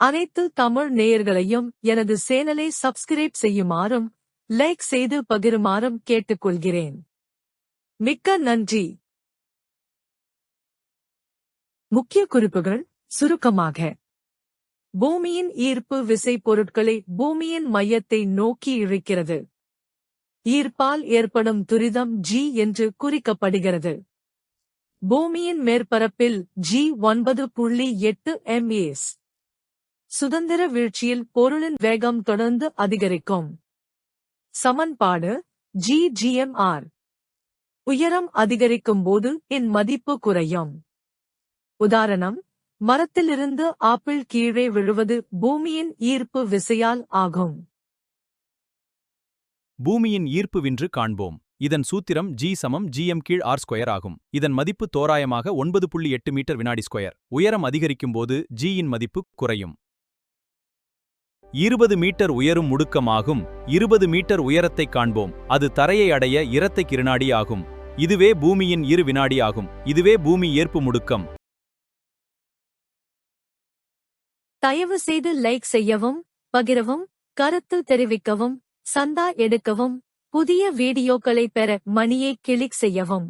அனைத்து தமிழ் நேயர்களையும் எனது சேனலை சப்ஸ்கிரைப் செய்யுமாறும் லைக் செய்து பகிருமாறும் கேட்டுக்கொள்கிறேன். மிக்க நன்றி. முக்கிய குறிப்புகள் சுருக்கமாக: பூமியின் ஈர்ப்பு விசை பொருட்களை பூமியின் மையத்தை நோக்கி இழுக்கிறது. ஈர்ப்பால் ஏற்படும் துரிதம் g என்று குறிக்கப்படுகிறது. பூமியின் மேற்பரப்பில் g 9.8 ms. சுதந்திர வீழ்ச்சியில் பொருளின் வேகம் தொடர்ந்து அதிகரிக்கும். சமன்பாடு g/r. உயரம் அதிகரிக்கும் போது இன் மதிப்பு குறையும். உதாரணம்: மரத்திலிருந்து ஆப்பிள் கீழே விழுவது பூமியின் ஈர்ப்பு விசையால் ஆகும். பூமியின் ஈர்ப்பு வின்று காண்போம். இதன் சூத்திரம் g=gm/r² ஆகும். இதன் மதிப்பு தோராயமாக 9.8 மீட்டர் வினாடி ஸ்கொயர். உயரம் அதிகரிக்கும் போது g இன் மதிப்பு குறையும். 20 மீட்டர் உயரும் முடுக்கமாகும். 20 மீட்டர் உயரத்தை காண்போம். அது தரையை அடைய 2 வினாடி ஆகும். இதுவே பூமியின் 2 வினாடி ஆகும். இதுவே பூமி ஏற்பு முடுக்கம். தயவு செய்து லைக் செய்யவும், பகிரவும், கருத்து தெரிவிக்கவும், சந்தா எடுக்கவும், புதிய வீடியோக்களை பெற மணியை கிளிக் செய்யவும்.